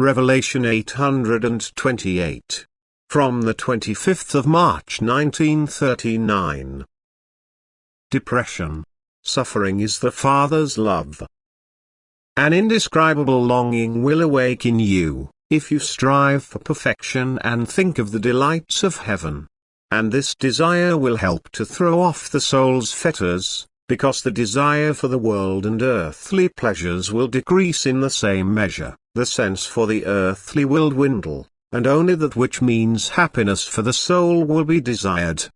Revelation 828. From the 25th of March 1939. Depression. Suffering is the Father's love. An indescribable longing will awake in you, if you strive for perfection and think of the delights of heaven. And this desire will help to throw off the soul's fetters, because the desire for the world and earthly pleasures will decrease in the same measure. The sense for the earthly will dwindle, and only that which means happiness for the soul will be desired.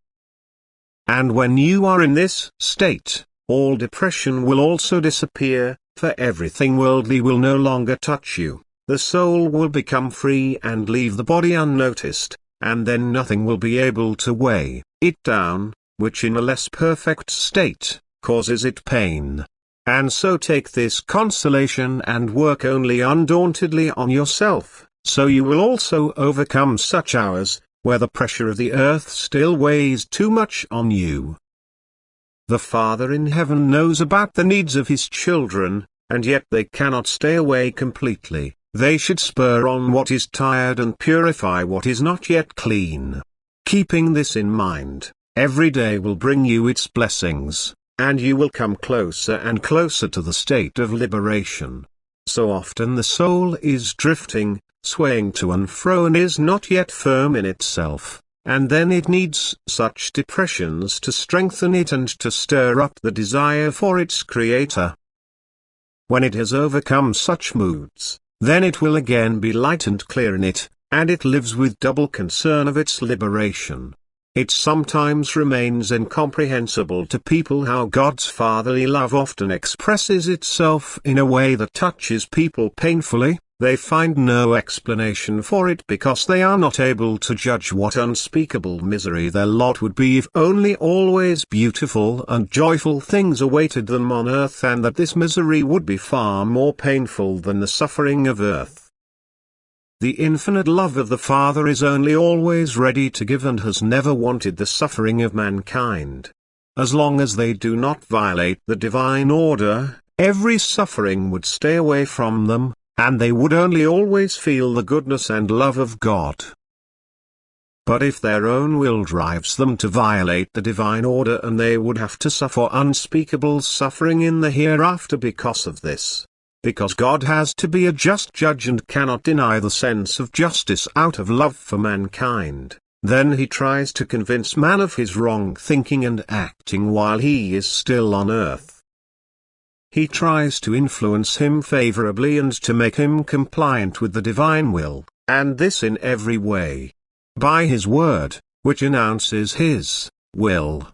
And when you are in this state, all depression will also disappear, for everything worldly will no longer touch you. The soul will become free and leave the body unnoticed, and then nothing will be able to weigh it down, which in a less perfect state causes it pain. And so take this consolation and work only undauntedly on yourself, so you will also overcome such hours, where the pressure of the earth still weighs too much on you. The Father in heaven knows about the needs of his children, and yet they cannot stay away completely. They should spur on what is tired and purify what is not yet clean. Keeping this in mind, every day will bring you its blessings, and you will come closer and closer to the state of liberation. So often the soul is drifting, swaying to and fro and is not yet firm in itself, and then it needs such depressions to strengthen it and to stir up the desire for its Creator. When it has overcome such moods, then it will again be light and clear in it, and it lives with double concern of its liberation. It sometimes remains incomprehensible to people how God's fatherly love often expresses itself in a way that touches people painfully. They find no explanation for it because they are not able to judge what unspeakable misery their lot would be if only always beautiful and joyful things awaited them on earth, and that this misery would be far more painful than the suffering of earth. The infinite love of the Father is only always ready to give and has never wanted the suffering of mankind. As long as they do not violate the divine order, every suffering would stay away from them, and they would only always feel the goodness and love of God. But if their own will drives them to violate the divine order, and they would have to suffer unspeakable suffering in the hereafter because of this. Because God has to be a just judge and cannot deny the sense of justice out of love for mankind, then he tries to convince man of his wrong thinking and acting while he is still on earth. He tries to influence him favorably and to make him compliant with the divine will, and this in every way. By his word, which announces his will.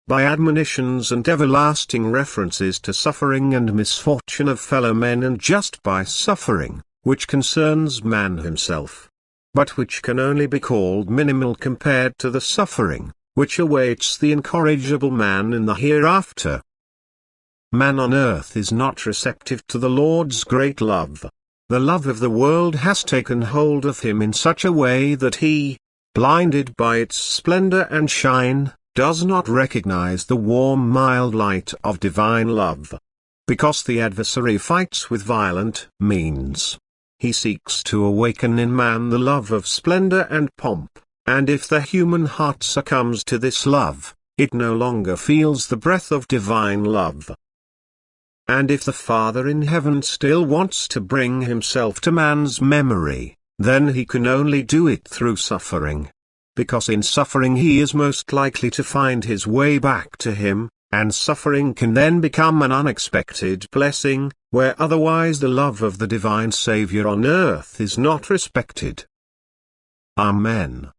By admonitions and everlasting references to suffering and misfortune of fellow men, and just by suffering, which concerns man himself, but which can only be called minimal compared to the suffering which awaits the incorrigible man in the hereafter. Man on earth is not receptive to the Lord's great love. The love of the world has taken hold of him in such a way that he, blinded by its splendor and shine, does not recognize the warm mild light of divine love. Because the adversary fights with violent means, he seeks to awaken in man the love of splendor and pomp, and if the human heart succumbs to this love, it no longer feels the breath of divine love. And if the Father in heaven still wants to bring himself to man's memory, then he can only do it through suffering. Because in suffering he is most likely to find his way back to him, and suffering can then become an unexpected blessing, where otherwise the love of the divine Saviour on earth is not respected. Amen.